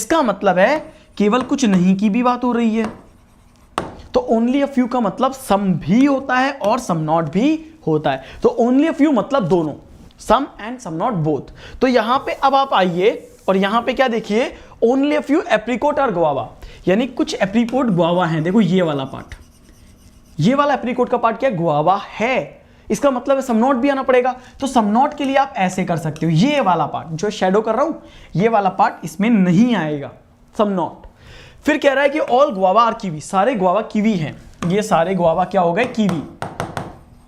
इसका मतलब है केवल कुछ नहीं की भी बात हो रही है। तो ओनली अ फ्यू का मतलब सम भी होता है और सम नॉट भी होता है। तो ओनली अ फ्यू मतलब दोनों, सम एंड सम नॉट बोथ। तो यहां पे अब आप आइए और यहां पे क्या देखिए, ओनली अ फ्यू एप्रिकॉट और गुआवा, यानी कुछ एप्रिकॉट गुआवा हैं। देखो ये वाला पार्ट, ये वाला एप्रिकॉट का पार्ट क्या गुआवा है, इसका मतलब है सम नॉट भी आना पड़ेगा। तो सम नॉट के लिए आप ऐसे कर सकते हो, ये वाला पार्ट जो शैडो कर रहा हूं, ये वाला पार्ट इसमें नहीं आएगा, सम नॉट। फिर कह रहा है कि ऑल गुआवा आर कीवी, सारे गुआवा कीवी हैं। ये सारे गुआवा क्या हो गए, कीवी,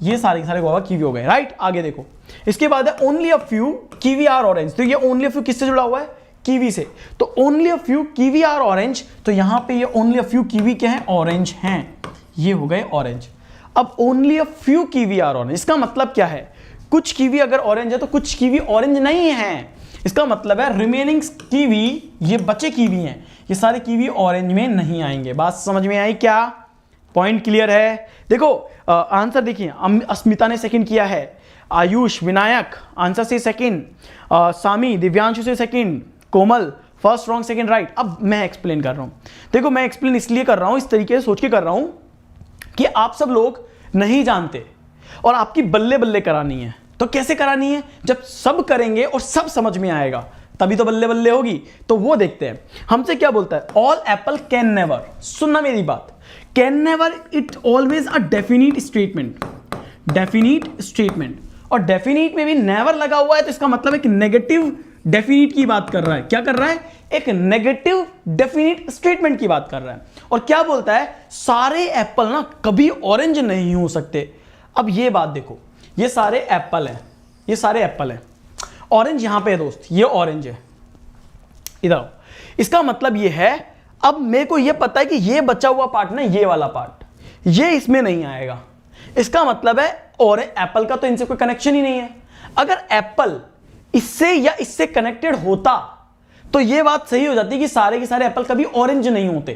ये सारे गुआवा कीवी हो गए, राइट। आगे देखो, इसके बाद है only a few kiwi or orange. तो ये ओनली अ फ्यू किससे जुड़ा हुआ है, कीवी से। तो only a few kiwi or orange, तो यहां पे ये ओनली अ फ्यू कीवी क्या है, ऑरेंज हैं, ये हो गए ऑरेंज। अब only a few kiwi or orange, इसका मतलब क्या है, कुछ कीवी अगर ऑरेंज है तो कुछ कीवी ऑरेंज नहीं है। इसका मतलब है रिमेनिंग कीवी, ये बचे कीवी हैं, ये सारे कीवी ऑरेंज में नहीं आएंगे। बात समझ में आई क्या, पॉइंट क्लियर है। देखो आंसर देखिए, अस्मिता ने सेकंड किया है, आयुष, विनायक आंसर से सेकंड, सामी, दिव्यांशु से सेकंड, कोमल फर्स्ट रॉन्ग सेकंड राइट। अब मैं एक्सप्लेन कर रहा हूं, देखो मैं एक्सप्लेन इसलिए कर रहा हूं, इस तरीके से सोच के कर रहा हूं कि आप सब लोग नहीं जानते और आपकी बल्ले बल्ले करानी है। तो कैसे करानी है, जब सब करेंगे और सब समझ में आएगा तभी तो बल्ले बल्ले होगी। तो वो देखते हैं हमसे क्या बोलता है, ऑल एप्पल कैन नेवर, सुनना मेरी बात, can never it always a definite statement, definite statement, और डेफिनिट में भी नेवर लगा हुआ है तो इसका मतलब एक नेगेटिव डेफिनिट की बात कर रहा है। क्या कर रहा है, एक नेगेटिव डेफिनिट स्टेटमेंट की बात कर रहा है। और क्या बोलता है, सारे एप्पल ना कभी ऑरेंज नहीं हो सकते। अब ये बात देखो, ये सारे एप्पल हैं, ये सारे एप्पल हैं, ऑरेंज यहां पे है दोस्त, ये ऑरेंज है इधर। इसका मतलब ये है, अब मेरे को ये पता है कि ये बचा हुआ पार्ट ना, ये वाला पार्ट, ये इसमें नहीं आएगा। इसका मतलब है और एप्पल का तो इनसे कोई कनेक्शन ही नहीं है। अगर एप्पल इससे या इससे कनेक्टेड होता तो ये बात सही हो जाती कि सारे के सारे एप्पल कभी ऑरेंज नहीं होते,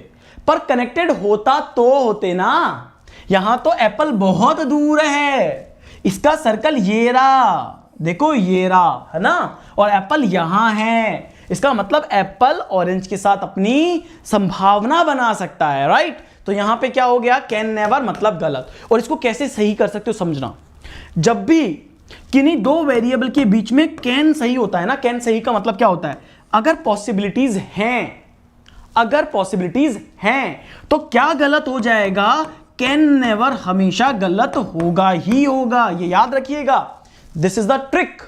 पर कनेक्टेड होता तो होते ना। यहां तो एप्पल बहुत दूर है, इसका सर्कल ये रहा, देखो ये रहा है ना, और एप्पल यहां है। इसका मतलब एप्पल ऑरेंज के साथ अपनी संभावना बना सकता है, राइट। तो यहां पे क्या हो गया, कैन नेवर मतलब गलत। और इसको कैसे सही कर सकते हो समझना, जब भी किन्हीं दो वेरिएबल के बीच में कैन सही होता है ना, कैन सही का मतलब क्या होता है, अगर पॉसिबिलिटीज हैं, अगर पॉसिबिलिटीज हैं तो क्या गलत हो जाएगा, कैन नेवर हमेशा गलत होगा ही होगा। ये याद रखिएगा, दिस इज द ट्रिक,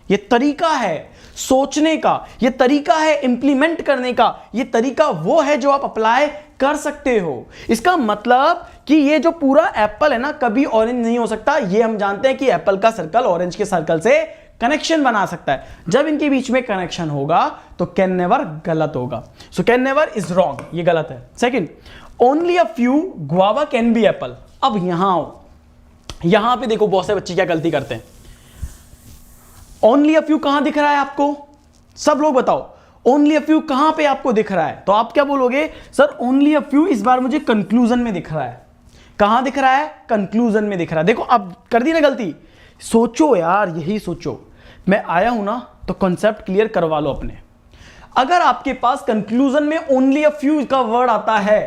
ये तरीका है सोचने का, ये तरीका है इंप्लीमेंट करने का, ये तरीका वो है जो आप अप्लाई कर सकते हो। इसका मतलब कि ये जो पूरा एप्पल है ना कभी ऑरेंज नहीं हो सकता, ये हम जानते हैं कि एप्पल का सर्कल ऑरेंज के सर्कल से कनेक्शन बना सकता है। जब इनके बीच में कनेक्शन होगा तो कैन नेवर गलत होगा। So can never is wrong, ये गलत है। Second, only a few guava can be Apple. अब यहां आओ, यहां पे देखो बहुत से बच्चे क्या गलती करते हैं। ओनली अ फ्यू कहां दिख रहा है आपको, सब लोग बताओ, ओनली अ फ्यू कहां पे आपको दिख रहा है। तो आप क्या बोलोगे, सर ओनली अ फ्यू इस बार मुझे कंक्लूजन में दिख रहा है। कहां दिख रहा है, कंक्लूजन में दिख रहा है। देखो अब कर दी ना गलती, सोचो यार, यही सोचो, मैं आया हूं ना तो कॉन्सेप्ट क्लियर करवा लो अपने। अगर आपके पास कंक्लूजन में ओनली अ फ्यू का वर्ड आता है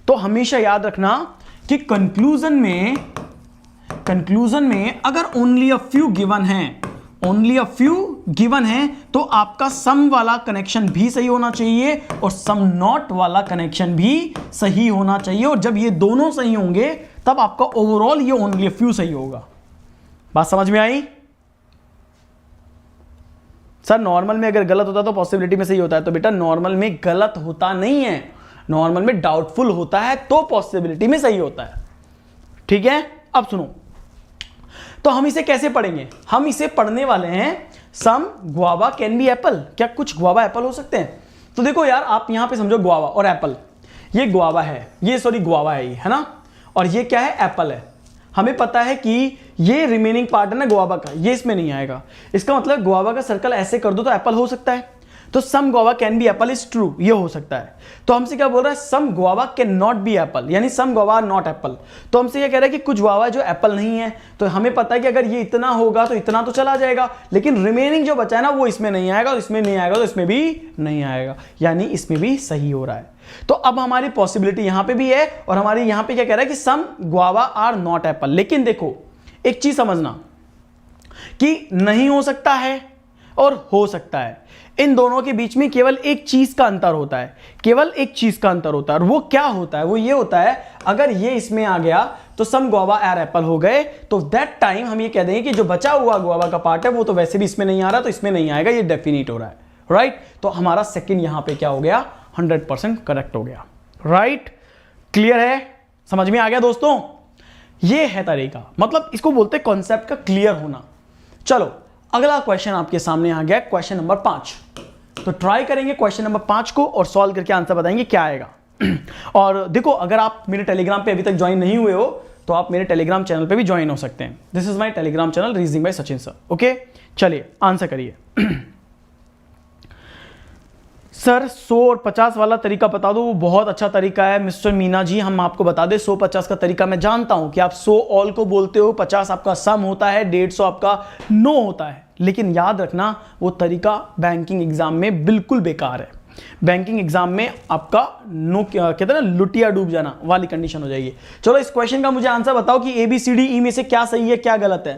तो हमेशा याद रखना कि कंक्लूजन में अगर ओनली अ फ्यू गिवन है, ओनली अ फ्यू गिवन है, तो आपका सम वाला कनेक्शन भी सही होना चाहिए और सम नॉट वाला कनेक्शन भी सही होना चाहिए। और जब ये दोनों सही होंगे तब आपका ओवरऑल ये ओनली अ फ्यू सही होगा। बात समझ में आई? सर नॉर्मल में अगर गलत होता तो पॉसिबिलिटी में सही होता है, तो बेटा नॉर्मल में गलत होता नहीं है, नॉर्मल में डाउटफुल होता है तो पॉसिबिलिटी में सही होता है। ठीक है, अब सुनो, तो हम इसे कैसे पढ़ेंगे, हम इसे पढ़ने वाले हैं सम गुआवा कैन बी एप्पल। क्या कुछ गुआवा एप्पल हो सकते हैं? तो देखो यार, आप यहां पे समझो गुआवा और एप्पल, ये गुआवा है, ये सॉरी गुआवा है, ये है ना, और ये क्या है, एप्पल है। हमें पता है कि ये रिमेनिंग पार्ट है ना गुआवा का, ये इसमें नहीं आएगा। इसका मतलब गुआवा का सर्कल ऐसे कर दो तो एप्पल हो सकता है। तो some guava can be apple is true, ये हो सकता है। तो हमसे क्या बोल रहा है, some guava can not be apple, यानी some guava are not apple. तो हमसे ये कह रहा है कि कुछ गुआवा जो एप्पल नहीं है। तो हमें पता है कि अगर ये इतना होगा तो इतना तो चला जाएगा, लेकिन रिमेनिंग जो बचा है ना वो इसमें नहीं आएगा, और इसमें नहीं आएगा तो इसमें भी नहीं आएगा, यानी इसमें भी सही हो रहा है। तो अब हमारी पॉसिबिलिटी यहां पे भी है, और हमारी यहां पे क्या कह रहा है कि सम गुआवा आर नॉट एप्पल। लेकिन देखो एक चीज समझना कि नहीं हो सकता है और हो सकता है, इन दोनों के बीच में केवल एक चीज का अंतर होता है, केवल एक चीज का अंतर होता है। और वो क्या होता है, वो ये होता है अगर ये इसमें आ गया तो सम गुआवा आर एप्पल हो गए, तो दैट टाइम हम ये कह देंगे कि जो बचा हुआ गुआवा का पार्ट है वो तो वैसे भी इसमें नहीं आ रहा, तो इसमें नहीं आएगा, ये डेफिनेट हो रहा है, राइट। तो हमारा सेकंड यहां पे क्या हो गया, 100% करेक्ट हो गया, राइट। क्लियर है, समझ में आ गया दोस्तों। ये है तरीका, मतलब इसको बोलते हैं कॉन्सेप्ट का क्लियर होना। चलो अगला क्वेश्चन आपके सामने आ गया, क्वेश्चन नंबर 5। तो ट्राई करेंगे क्वेश्चन नंबर 5 को और सॉल्व करके आंसर बताएंगे क्या आएगा। और देखो अगर आप मेरे टेलीग्राम पे अभी तक ज्वाइन नहीं हुए हो तो आप मेरे टेलीग्राम चैनल पे भी ज्वाइन हो सकते हैं। This is my Telegram channel reasoning bye Sachin sir. Okay चलिए आंसर करिए। सर 100 और 50 वाला तरीका बता दो, वो बहुत अच्छा तरीका है मिस्टर मीना जी। हम आपको बता दें 100-50 का तरीका। मैं जानता हूं कि आप 100 ऑल को बोलते हो, 50 आपका सम होता है, 150 आपका नो होता है, लेकिन याद रखना वो तरीका बैंकिंग एग्जाम में बिल्कुल बेकार है। बैंकिंग एग्जाम में आपका नो कहते हैं ना लुटिया डूब जाना वाली कंडीशन हो जाएगी। चलो इस क्वेश्चन का मुझे आंसर बताओ कि ABCDE में से क्या सही है क्या गलत है।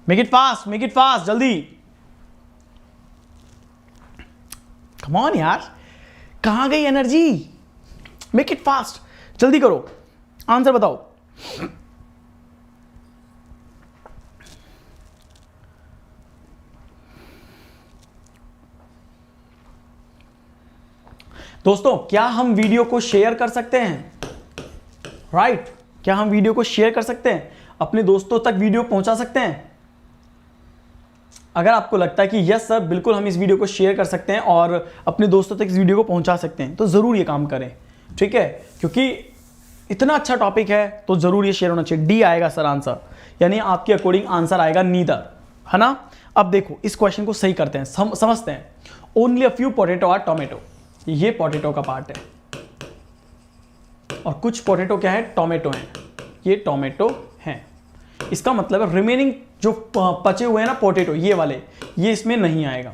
मेक इट फास्ट जल्दी। कम ऑन यार, कहां गई एनर्जी। मेक इट फास्ट, जल्दी करो, आंसर बताओ। दोस्तों क्या हम वीडियो को शेयर कर सकते हैं, राइट क्या हम वीडियो को शेयर कर सकते हैं, अपने दोस्तों तक वीडियो पहुंचा सकते हैं। अगर आपको लगता है कि यस सर बिल्कुल हम इस वीडियो को शेयर कर सकते हैं और अपने दोस्तों तक इस वीडियो को पहुंचा सकते हैं, तो ज़रूर ये काम करें, ठीक है, क्योंकि इतना अच्छा टॉपिक है तो ज़रूर ये शेयर होना चाहिए। डी आएगा सर आंसर, यानी आपके अकॉर्डिंग आंसर आएगा नीदर, है ना। अब देखो इस क्वेश्चन को सही करते हैं, समझते हैं। Only a few potato or tomato, ये पोटैटो का पार्ट है, और कुछ पोटैटो क्या है, टोमेटो हैं, ये टोमेटो हैं। इसका मतलब है रिमेनिंग जो बचे हुए हैं ना पोटैटो, ये वाले, ये इसमें नहीं आएगा।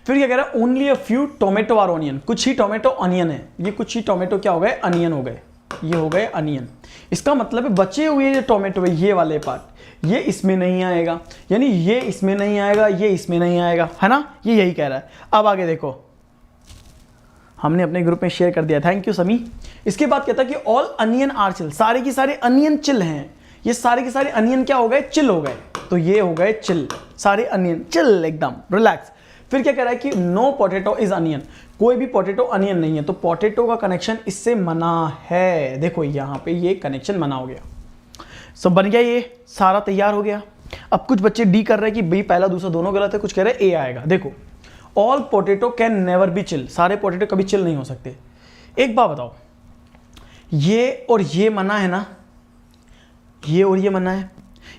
फिर क्या कह रहा है, only a few tomato or onion, कुछ ही टोमेटो अनियन है, ये कुछ ही टोमेटो क्या हो गए, अनियन हो गए, ये हो गए अनियन। इसका मतलब है बचे हुए जो टोमेटो है ये वाले पार्ट, ये इसमें नहीं आएगा, यानी ये इसमें नहीं आएगा, ये इसमें नहीं आएगा, है ना, ये यही कह रहा है। अब आगे देखो, हमने अपने ग्रुप में शेयर कर दिया, थैंक यू समी। इसके बाद कहता है कि ऑल अनियन आर चिल, सारे की सारे अनियन चिल हैं, ये सारे के सारे अनियन क्या हो गए, चिल हो गए, तो ये हो गए चिल, सारे अनियन चिल, एकदम रिलैक्स। फिर क्या कह रहा है कि नो पोटैटो इज अनियन, कोई भी पोटैटो अनियन नहीं है, तो पोटैटो का कनेक्शन इससे मना है। देखो यहां पे ये कनेक्शन मना हो गया, सब बन गया, ये सारा तैयार हो गया। अब कुछ बच्चे डी कर रहे हैं कि भाई पहला दूसरा दोनों गलत है, कुछ कह रहे हैं ए आएगा। देखो all potato can never be chill, सारे पोटैटो कभी चिल नहीं हो सकते। एक बात बताओ, ये और ये मना है ना, ये और ये मना है,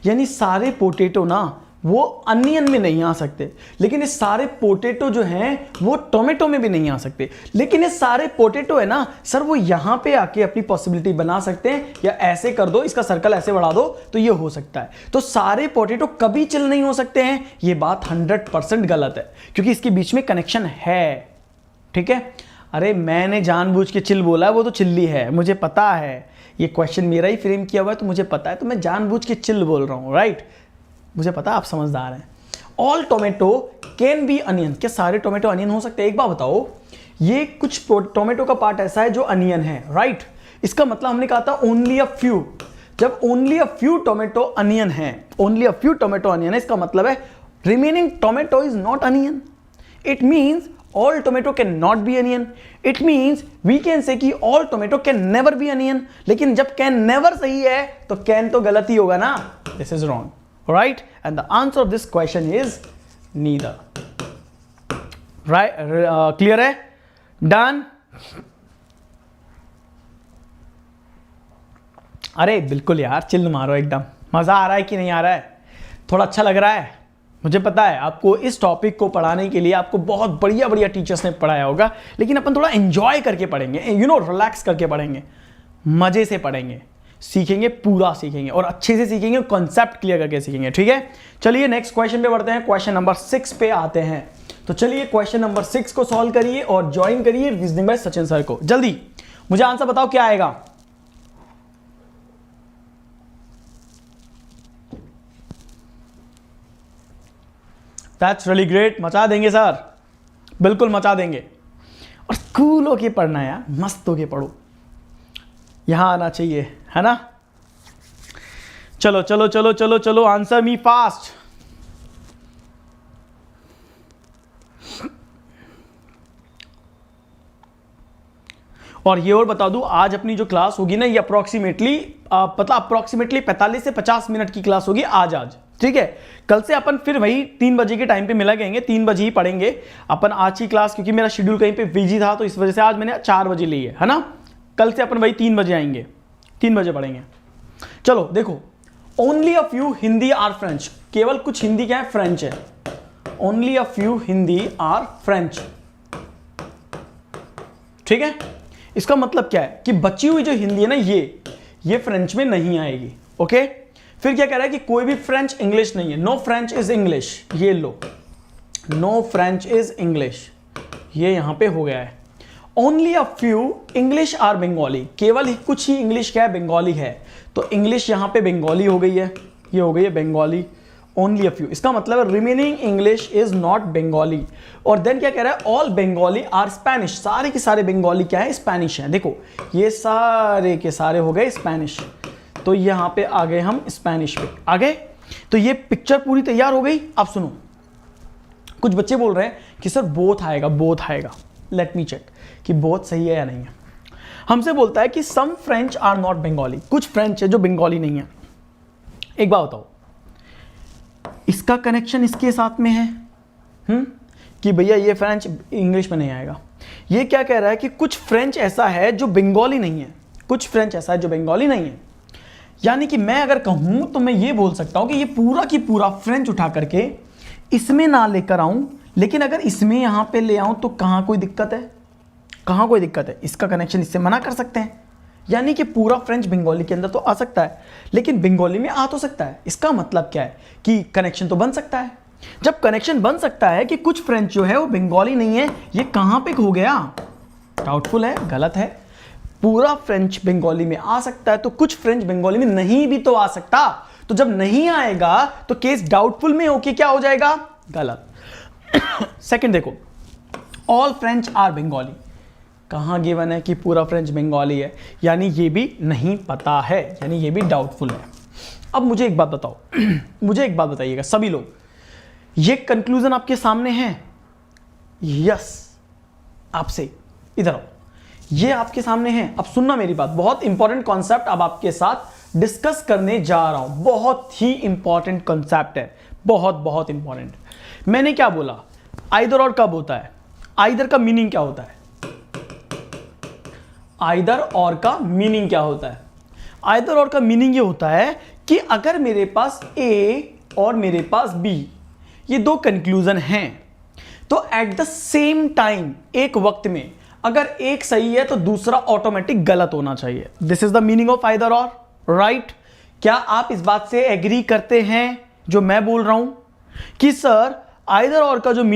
यानी सारे पोटैटो ना वो अनियन में नहीं आ सकते, लेकिन ये सारे पोटैटो जो हैं वो टोमेटो में भी नहीं आ सकते। लेकिन ये सारे पोटैटो है ना सर, वो यहां पे आके अपनी पॉसिबिलिटी बना सकते हैं, या ऐसे कर दो, इसका सर्कल ऐसे बढ़ा दो तो ये हो सकता है। तो सारे पोटैटो कभी चिल नहीं हो सकते हैं, ये बात 100% गलत है, क्योंकि इसके बीच में कनेक्शन है, ठीक है। अरे मैंने जानबूझ के चिल बोला है, वो तो चिल्ली है, मुझे पता है, ये क्वेश्चन मेरा ही फ्रेम किया हुआ है तो मुझे पता है, तो मैं जानबूझ के चिल बोल रहा हूँ, राइट। मुझे पता है आप समझदार हैं। All tomato can be onion, क्या सारे टोमेटो अनियन हो सकते हैं। एक बात बताओ, ये कुछ टोमेटो का पार्ट ऐसा है जो अनियन है, राइट। इसका मतलब हमने कहा था ओनली अ फ्यू, जब only a few tomato onion है, only a few tomato onion है, इसका मतलब है remaining tomato is not onion. It means all tomato can not be onion. It means we can say कि all tomato can never be onion. लेकिन जब can never सही है तो can तो गलत ही होगा ना, this is wrong, right? And the answer of this question is neither, right? Clear है, done? अरे बिल्कुल यार, चिल्ल मारो एकदम, मजा आ रहा है कि नहीं आ रहा है, थोड़ा अच्छा लग रहा है, मुझे पता है आपको इस टॉपिक को पढ़ाने के लिए आपको बहुत बढ़िया बढ़िया टीचर्स ने पढ़ाया होगा, लेकिन अपन थोड़ा एंजॉय करके पढ़ेंगे, रिलैक्स करके पढ़ेंगे, मजे से पढ़ेंगे, सीखेंगे, पूरा सीखेंगे और अच्छे से सीखेंगे, कॉन्सेप्ट क्लियर करके सीखेंगे। ठीक है, चलिए नेक्स्ट क्वेश्चन पे बढ़ते हैं, क्वेश्चन नंबर 6 पे आते हैं। तो चलिए क्वेश्चन नंबर 6 को सॉल्व करिए और ज्वाइन करिए रीजनिंग बाय सचिन सर को। जल्दी मुझे आंसर बताओ क्या आएगा। दैट्स रियली ग्रेट, मचा देंगे सर, बिल्कुल मचा देंगे। और कूल होके पढ़ना है यार, मस्त होके पढ़ो, यहां आना चाहिए, है ना। चलो चलो चलो चलो चलो, आंसर मी फास्ट। और ये और बता दूं, आज अपनी जो क्लास होगी ना, ये अप्रोक्सीमेटली 45 से 50 मिनट की क्लास होगी आज। ठीक है, कल से अपन फिर वही 3 बजे के टाइम पे मिला करेंगे, 3 बजे ही पढ़ेंगे अपन आज की क्लास, क्योंकि मेरा शेड्यूल कहीं पे बिजी था, तो इस वजह से आज मैंने 4 बजे ली है ना। कल से अपन वही 3 बजे आएंगे, 3 बजे पढ़ेंगे। चलो देखो, only a few Hindi or French, केवल कुछ हिंदी क्या है, फ्रेंच है। Only a few Hindi or French. ठीक है, इसका मतलब क्या है कि बची हुई जो हिंदी है ना, ये फ्रेंच में नहीं आएगी। ओके, फिर क्या कह रहा है कि कोई भी फ्रेंच इंग्लिश नहीं है, नो फ्रेंच इज इंग्लिश। ये लो, नो फ्रेंच इज इंग्लिश, ये यहां पे हो गया है। Only a few English or Bengali, केवल ही कुछ ही इंग्लिश क्या है, बंगाली है। तो इंग्लिश यहां पे बंगाली हो गई है, ये हो गई है बंगाली। ओनली अ फ्यू, इसका मतलब remaining English is not Bengali. और देन क्या कह रहा है, ऑल बंगाली आर स्पेनिश, सारे के सारे बंगाली क्या है, स्पेनिश है। देखो ये सारे के सारे हो गए स्पेनिश, तो यहां पे आ गए हम स्पेनिश पे आ गए। तो ये पिक्चर पूरी तैयार हो गई। अब सुनो, कुछ बच्चे बोल रहे हैं कि सर बोथ आएगा, बोथ आएगा। लेट मी चेक कि बोथ सही है या नहीं है। हमसे बोलता है कि सम फ्रेंच आर नॉट बंगाली, कुछ फ्रेंच है जो बंगाली नहीं है। एक बात बताओ, इसका कनेक्शन इसके साथ में है कि भैया ये फ्रेंच इंग्लिश में नहीं आएगा। ये क्या कह रहा है कि कुछ फ्रेंच ऐसा है जो बंगाली नहीं है, कुछ फ्रेंच ऐसा है जो बंगाली नहीं है। यानी कि मैं अगर कहूं तो मैं ये बोल सकता हूं कि ये पूरा की पूरा फ्रेंच उठा करके इसमें ना लेकर आऊं, लेकिन अगर इसमें यहां पे ले आऊं तो कहां कोई दिक्कत है, कहां कोई दिक्कत है। इसका कनेक्शन इससे मना कर सकते हैं, यानी कि पूरा फ्रेंच बंगाली के अंदर तो आ सकता है, लेकिन बंगाली में आ तो सकता है। इसका मतलब क्या है कि कनेक्शन तो बन सकता है। जब कनेक्शन बन सकता है कि कुछ फ्रेंच जो है वो बंगाली नहीं है, ये कहां पे हो गया, डाउटफुल है, गलत है। पूरा फ्रेंच बंगाली में आ सकता है, तो कुछ फ्रेंच बंगाली में नहीं भी तो आ सकता। तो जब नहीं आएगा तो केस डाउटफुल में होके क्या हो जाएगा, गलत। सेकंड देखो, ऑल फ्रेंच आर बंगाली, कहां गिवन है कि पूरा फ्रेंच बंगाली है, यानी ये भी नहीं पता है, यानी ये भी डाउटफुल है। अब मुझे एक बात बताओ, मुझे एक बात बताइएगा सभी लोग, ये कंक्लूजन आपके सामने है। यस, आपसे इधर आओ, ये आपके सामने है। अब सुनना मेरी बात, बहुत इंपॉर्टेंट कॉन्सेप्ट अब आपके साथ डिस्कस करने जा रहा हूं, बहुत ही इंपॉर्टेंट कॉन्सेप्ट है, बहुत बहुत इंपॉर्टेंट। मैंने क्या बोला, आइदर और कब होता है, आइदर का मीनिंग क्या होता है, आइदर और का मीनिंग क्या होता है। आइदर और का मीनिंग ये होता है कि अगर मेरे पास ए और मेरे पास बी, ये दो कंक्लूजन हैं, तो एट द सेम टाइम, एक वक्त में, अगर एक सही है तो दूसरा ऑटोमेटिक गलत होना चाहिए। This is the meaning of either और, राइट। क्या आप इस बात से एग्री करते हैं जो मैं बोल रहा हूं कि सर आइदर और का जो मीनिंग